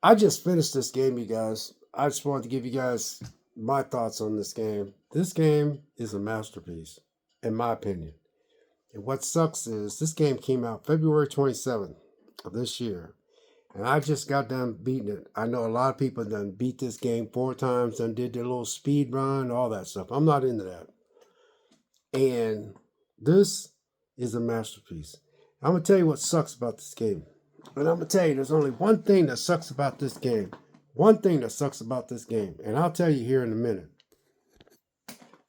I just finished this game, you guys. I just wanted to give you guys my thoughts on this game. This game is a masterpiece, in my opinion. And what sucks is this game came out February 27th of this year. And I just got done beating it. I know a lot of people done beat this game 4 times, done did their little speed run, all that stuff. I'm not into that. And this is a masterpiece. I'm gonna tell you what sucks about this game. And I'm gonna tell you there's only one thing that sucks about this game. One thing that sucks about this game. And I'll tell you here in a minute.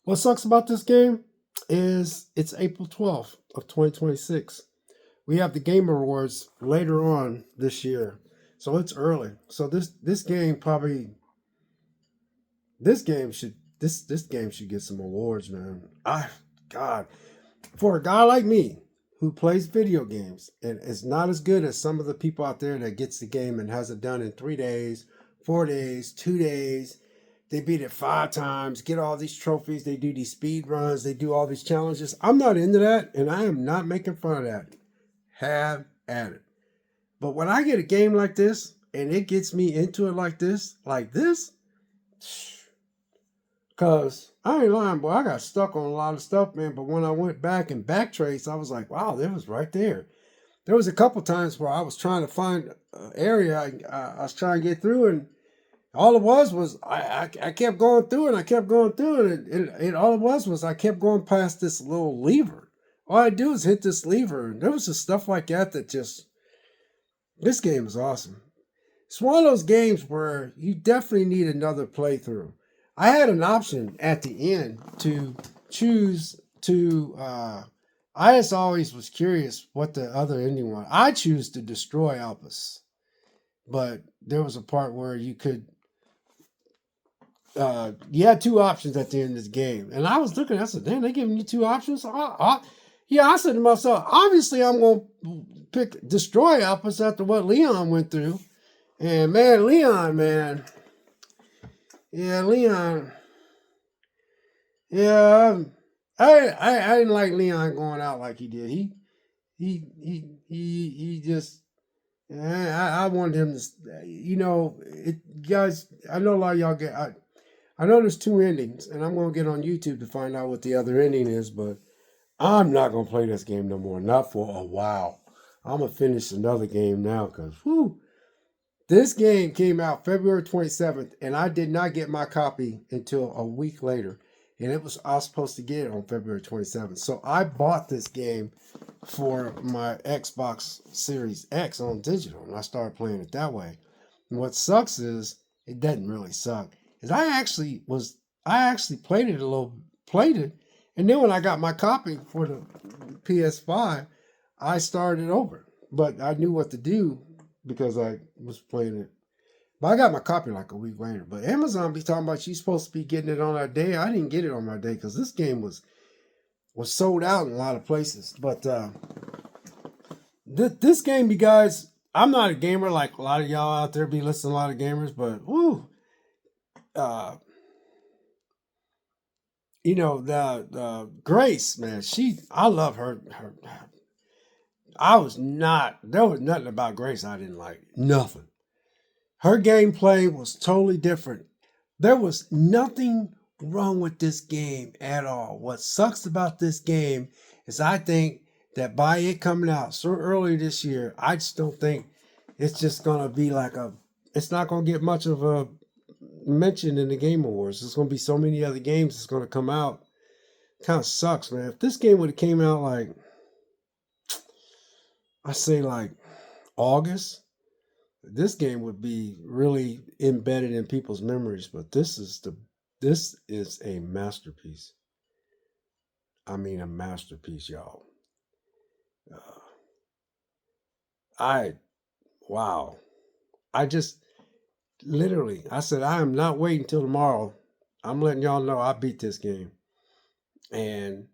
What sucks about this game is it's April 12th of 2026. We have the Game Awards later on this year. So it's early. So this game probably this game should get some awards, man. God, for a guy like me who plays video games and is not as good as some of the people out there that gets the game and has it done in 3 days, 4 days, 2 days. They beat it 5 times, get all these trophies. They do these speed runs. They do all these challenges. I'm not into that, and I am not making fun of that. Have at it. But when I get a game like this and it gets me into it like this, because I ain't lying, boy, I got stuck on a lot of stuff, man. But when I went back and backtraced, I was like, wow, that was right there. There was a couple times where I was trying to find an area I was trying to get through, and all it was I kept going through it, and I kept going through it, and all it was I kept going past this little lever. All I do is hit this lever, and there was just stuff like that that just, this game is awesome. It's one of those games where you definitely need another playthrough. I had an option at the end to choose to. I just always was curious what the other ending was. I choose to destroy Alpus, but there was a part where you could. You had two options at the end of this game, and I was looking. I said, "Damn, they giving you two options." Yeah, I said to myself, obviously, I'm gonna pick destroy Alpus after what Leon went through. And man, Leon, man. Yeah, Leon. Yeah, I didn't like Leon going out like he did. He just. I wanted him to, guys. I know a lot of y'all get. I know there's two endings, and I'm gonna get on YouTube to find out what the other ending is. But I'm not gonna play this game no more. Not for a while. I'm gonna finish another game now, cause whoo. This game came out February 27th, and I did not get my copy until a week later. And I was supposed to get it on February 27th. So I bought this game for my Xbox Series X on digital, and I started playing it that way. And what sucks is it doesn't really suck. Is I actually played it, and then when I got my copy for the PS5, I started over. But I knew what to do because I was playing it. But I got my copy like a week later. But Amazon be talking about you supposed to be getting it on that day. I didn't get it on my day because this game was sold out in a lot of places. But this game, you guys, I'm not a gamer like a lot of y'all out there be listening to a lot of gamers, but woo, uh, the Grace, man, I love her. There was nothing about Grace I didn't like. Nothing. Her gameplay was totally different. There was nothing wrong with this game at all. What sucks about this game is I think that by it coming out so early this year, I just don't think it's just going to be it's not going to get much of a mention in the Game Awards. There's going to be so many other games that's going to come out. Kind of sucks, man. If this game would have came out I say August, this game would be really embedded in people's memories. But this is a masterpiece. I mean, a masterpiece, y'all. Uh, I wow. I just literally, I said I am not waiting till tomorrow. I'm letting y'all know I beat this game, and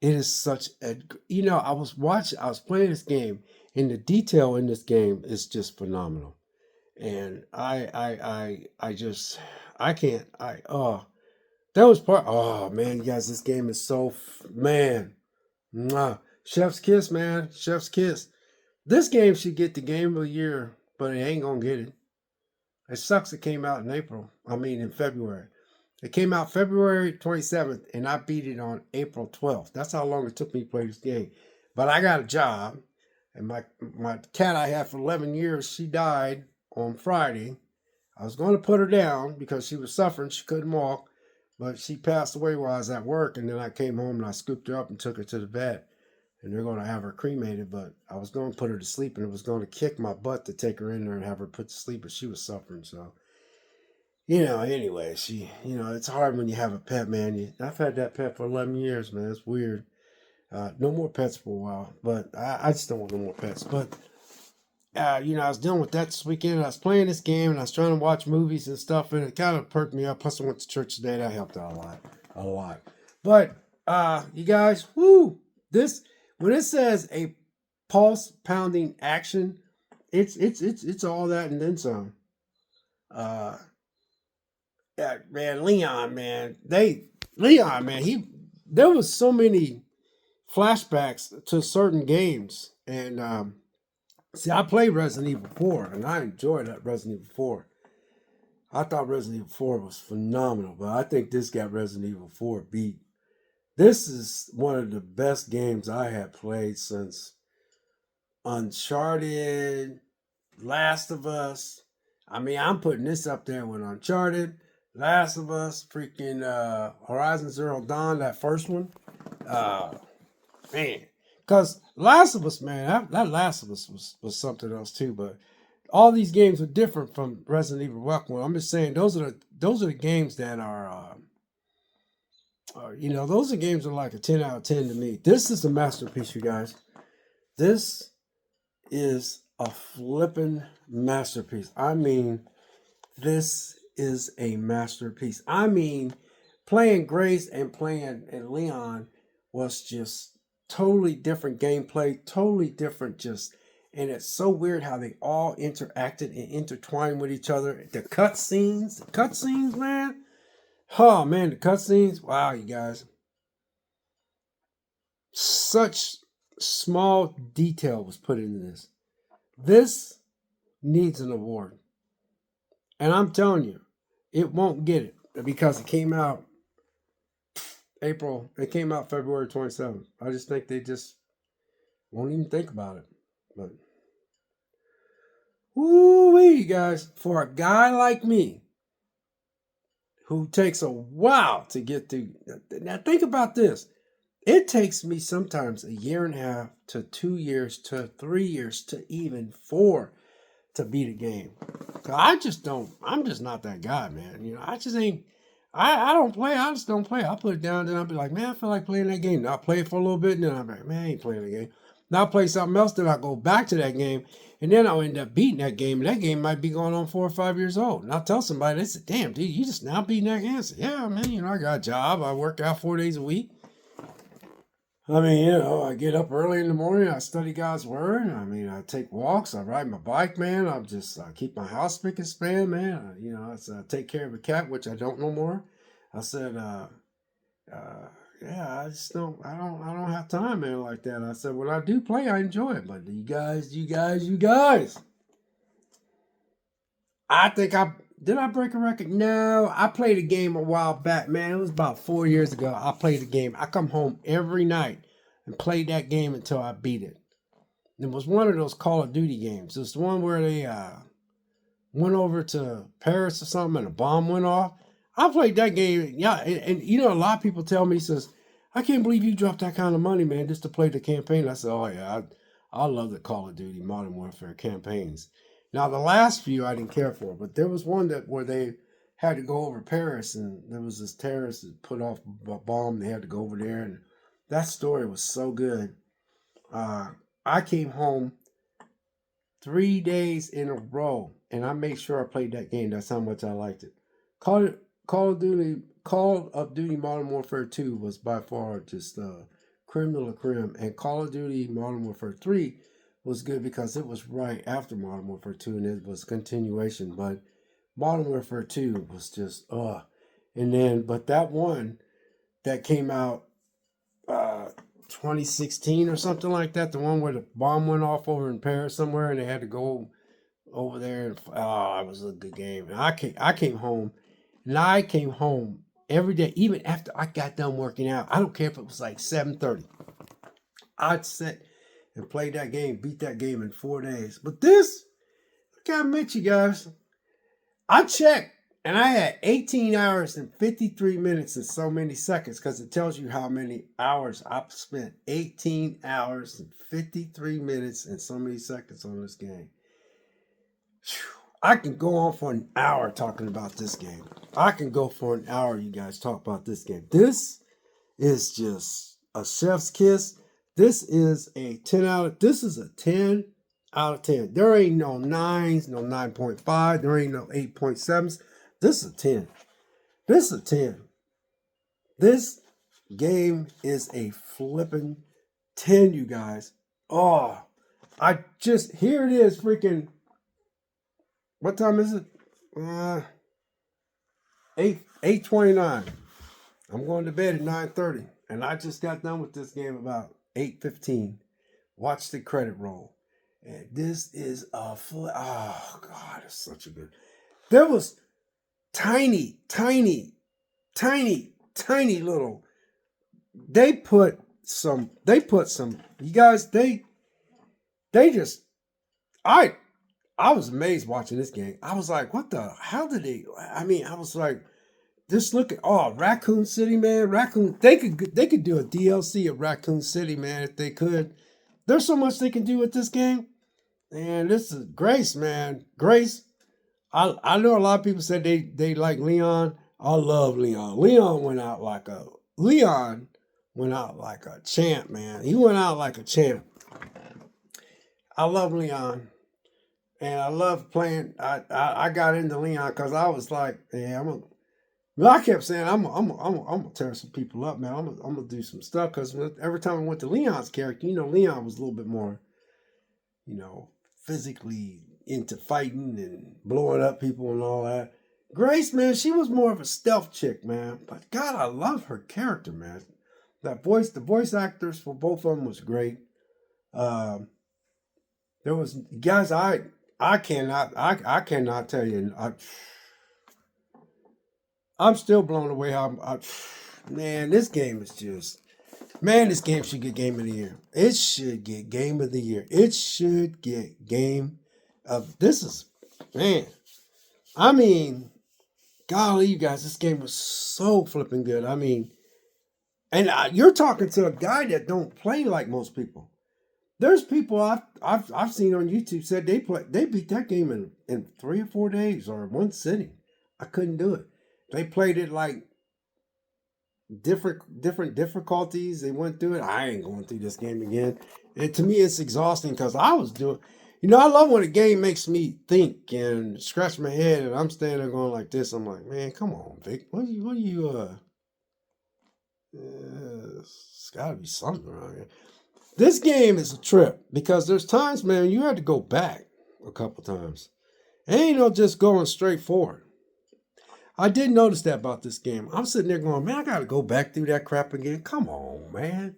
it is such a. I was playing this game, and the detail in this game is just phenomenal. And I just I can't that was part. Oh man, you guys, this game is man. Mwah. Chef's kiss, man. Chef's kiss. This game should get the game of the year, but it ain't gonna get it. It sucks it came out in in February. It came out February 27th, and I beat it on April 12th. That's how long it took me to play this game. But I got a job, and my cat I had for 11 years, she died on Friday. I was going to put her down because she was suffering. She couldn't walk, but she passed away while I was at work, and then I came home and I scooped her up and took her to the vet, and they're going to have her cremated, but I was going to put her to sleep, and it was going to kick my butt to take her in there and have her put to sleep, but she was suffering, so anyway, it's hard when you have a pet, man. I've had that pet for 11 years, man. It's weird. No more pets for a while, but I just don't want no more pets. But, I was dealing with that this weekend. I was playing this game, and I was trying to watch movies and stuff, and it kind of perked me up. Plus, I went to church today. That helped out a lot. A lot. But, you guys, when it says a pulse pounding action, it's all that and then some. Yeah, man, Leon, man, there was so many flashbacks to certain games, and see, I played Resident Evil 4, and I enjoyed that Resident Evil 4. I thought Resident Evil 4 was phenomenal, but I think this got Resident Evil 4 beat. This is one of the best games I have played since Uncharted, Last of Us. I'm putting this up there with Uncharted, Last of Us, freaking Horizon Zero Dawn, that first one. Man. Because Last of Us, man, that Last of Us was something else too. But all these games are different from Resident Evil Requiem. I'm just saying those are the games that are, those are games that are like a 10 out of 10 to me. This is a masterpiece, you guys. This is a flippin' masterpiece. This is a masterpiece. Playing Grace and playing Leon was just totally different gameplay, totally different and it's so weird how they all interacted and intertwined with each other. The cutscenes, man. Oh man, the cutscenes. Wow, you guys. Such small detail was put into this. This needs an award. And I'm telling you, it won't get it because it came out February 27th. I just think they just won't even think about it. But, woo-wee, guys, for a guy like me who takes a while to get through. Now, think about this. It takes me sometimes a year and a half to 2 years to 3 years to even 4 to beat a game. I'm just not that guy, man. I just ain't. I don't play. I just don't play. I'll put it down, then I'll be like, man, I feel like playing that game. And I'll play it for a little bit, and then I'll be like, man, I ain't playing the game. Now I'll play something else, then I'll go back to that game, and then I'll end up beating that game. And that game might be going on 4 or 5 years old. And I'll tell somebody, they say, damn, dude, you just now beating that game? I say, yeah, man, I got a job. I work out 4 days a week. I get up early in the morning. I study God's word. I take walks. I ride my bike, man. I keep my house spick and span, man. I take care of a cat, which I don't no more. I said, yeah, I don't have time, man, like that. I said, when I do play, I enjoy it. But you guys, did I break a record? No, I played a game a while back, man. It was about 4 years ago. I played a game. I come home every night and played that game until I beat it. It was one of those Call of Duty games. It was the one where they went over to Paris or something and a bomb went off. I played that game. Yeah, and a lot of people tell me, says, I can't believe you dropped that kind of money, man, just to play the campaign. I said, oh, yeah, I love the Call of Duty Modern Warfare campaigns. Now, the last few I didn't care for, but there was one where they had to go over Paris, and there was this terrorist that put off a bomb. They had to go over there, and that story was so good. I came home 3 days in a row, and I made sure I played that game. That's how much I liked it. Call of Duty Modern Warfare 2 was by far just creme de la creme, and Call of Duty Modern Warfare 3 was good because it was right after Modern Warfare 2 and it was a continuation. But Modern Warfare 2 was just but that one that came out 2016 or something like that, the one where the bomb went off over in Paris somewhere and they had to go over there. And, oh, it was a good game. And I came home, and I came home every day, even after I got done working out. I don't care if it was like 7:30. I'd sit and play that game, beat that game in 4 days. But this, I gotta admit, you guys, I checked and I had 18 hours and 53 minutes and so many seconds because it tells you how many hours I've spent. 18 hours and 53 minutes and so many seconds on this game. I can go on for an hour talking about this game. I can go for an hour, you guys, talk about this game. This is just a chef's kiss. This is a 10 out of, this is a 10 out of 10. There ain't no 9s, no 9.5. There ain't no 8.7s. This is a 10. This is a 10. This game is a flipping 10, you guys. Oh, I just, here it is, freaking, what time is it? 8:29. I'm going to bed at 9:30. And I just got done with this game about 8:15. Watch the credit roll. And this is a oh God, it's such a good. There was tiny little. They put some, you guys, they just, I was amazed watching this game. I was like, what the, how did they, I mean, I was like, just look at, oh, Raccoon City, man. They could do a DLC of Raccoon City, man, if they could. There's so much they can do with this game. And this is Grace, man. Grace. I know a lot of people said they like Leon. I love Leon. Leon went out like a champ, man. He went out like a champ. I love Leon. And I love playing. I got into Leon because I was like, yeah, I kept saying I'm gonna tear some people up, man. I'm gonna do some stuff because every time I went to Leon's character, Leon was a little bit more, physically into fighting and blowing up people and all that. Grace, man, she was more of a stealth chick, man. But God, I love her character, man. The voice actors for both of them was great. There was guys, I cannot tell you. I'm still blown away how man, this game is just, man, this game should get Game of the Year. It should get Game of the Year. It should get Game of, this is, man, I mean, golly, you guys, this game was so flipping good. I mean, and you're talking to a guy that don't play like most people. There's people I've seen on YouTube said they beat that game in 3 or 4 days or one sitting. I couldn't do it. They played it like different difficulties. They went through it. I ain't going through this game again. And to me, it's exhausting because I was doing, I love when a game makes me think and scratch my head and I'm standing there going like this. I'm like, man, come on, Vic. It's gotta be something around here. This game is a trip because there's times, man, you had to go back a couple times. It ain't no just going straight forward. I did notice that about this game. I'm sitting there going, man, I got to go back through that crap again. Come on, man.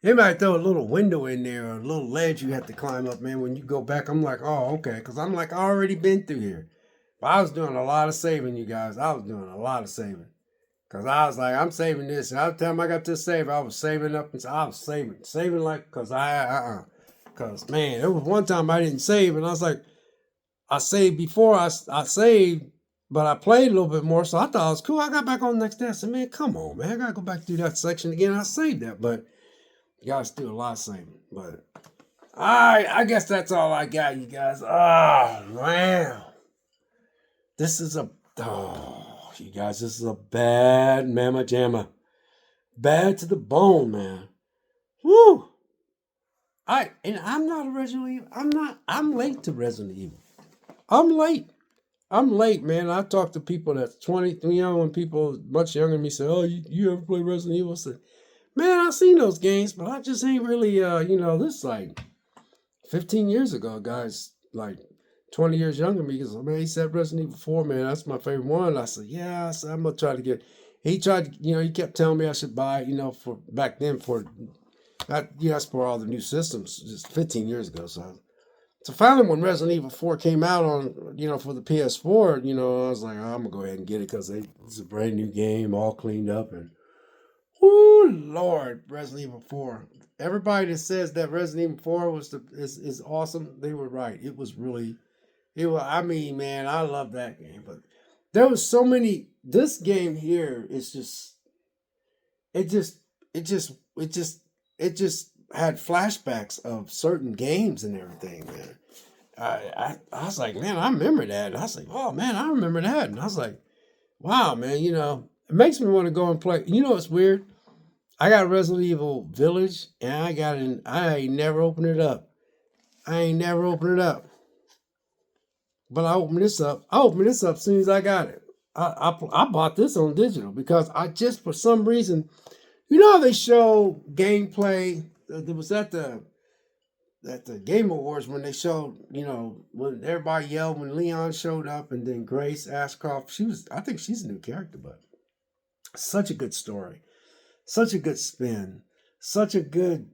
They might throw a little window in there or a little ledge you have to climb up, man. When you go back, I'm like, oh, okay. Because I'm like, I already been through here. But I was doing a lot of saving, you guys. I was doing a lot of saving. Because I was like, I'm saving this. And every time I got to save, I was saving up. And I was saving like, because Because, man, there was one time I didn't save. And I was like, I saved before I saved. But I played a little bit more, so I thought it was cool. I got back on the next day. I said, man, come on, man. I got to go back through that section again. I saved that, but you guys do a lot of saving. But I guess that's all I got, you guys. Oh, man. You guys, this is a bad mamma jamma. Bad to the bone, man. Woo. I'm not a Resident Evil. I'm late to Resident Evil. I'm late, man. I talk to people that's 20, when people much younger than me say, oh, you ever play Resident Evil? I said, man, I've seen those games, but I just ain't really, this is like 15 years ago, guys, like 20 years younger than me. Because, man, he said Resident Evil 4, man, that's my favorite one. I said, yeah, I'm going to try to get, he tried, he kept telling me I should buy, for back then that's for all the new systems, just 15 years ago. So So finally, when Resident Evil 4 came out on, for the PS4, I was like, oh, I'm gonna go ahead and get it because it's a brand new game, all cleaned up, and oh Lord, Resident Evil 4. Everybody that says that Resident Evil 4 is awesome, they were right. It was really it was. I mean, man, I love that game, but there was so many. This game here is just it just it just it just it just had flashbacks of certain games and everything, man. I was like, man, I remember that. And I was like, oh man, I remember that. And I was like, wow, man, it makes me want to go and play. You know what's weird? I got Resident Evil Village, and I ain't never opened it up. I ain't never opened it up. But I opened this up. I opened this up as soon as I got it. I bought this on digital because I just, for some reason, how they show gameplay. There was at the Game Awards when they showed, when everybody yelled when Leon showed up, and then Grace Ashcroft. I think she's a new character, but such a good story, such a good spin, such a good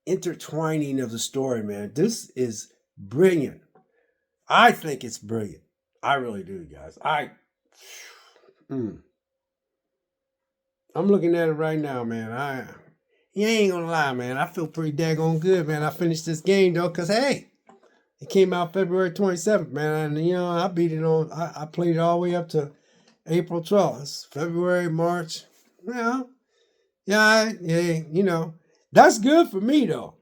intertwining of the story, man. This is brilliant. I think it's brilliant. I really do, guys. I'm looking at it right now, man. You ain't gonna lie, man. I feel pretty daggone good, man. I finished this game though, cause hey, it came out February 27th, man, and I beat it on. I played it all the way up to April 12th. It's February, March. Yeah, yeah. That's good for me though.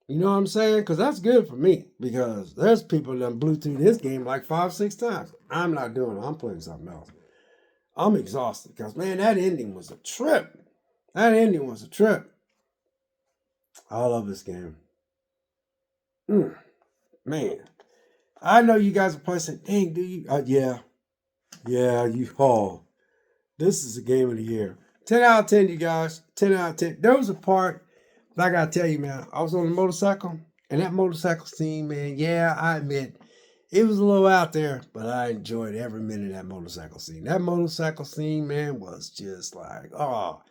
You know what I'm saying? Because that's good for me. Because there's people that blew through this game like 5, 6 times. I'm not doing it. I'm playing something else. I'm exhausted because, man, that ending was a trip. That ending was a trip. I love this game. Man, I know you guys are probably saying, dang, do you? Yeah, you all. This is a game of the year. 10 out of 10, you guys. 10 out of 10. There was a part, but I got to tell you, man, I was on a motorcycle, and that motorcycle scene, man, yeah, I admit, it was a little out there, but I enjoyed every minute of that motorcycle scene. That motorcycle scene, man, was just like, oh,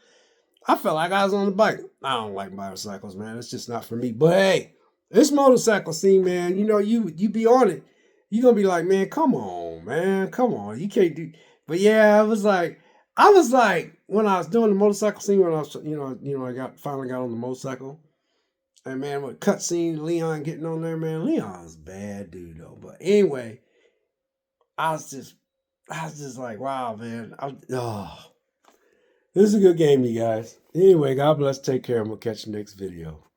I felt like I was on the bike. I don't like motorcycles, man. It's just not for me. But hey, this motorcycle scene, man, you be on it. You're gonna be like, man, come on, man. Come on. You can't do. But yeah, I was like when I was doing the motorcycle scene when I was finally got on the motorcycle. And man, with cutscene, Leon getting on there, man. Leon's a bad dude though. But anyway, I was just I was just like, wow, man. This is a good game, you guys. Anyway, God bless. Take care, and we'll catch you next video.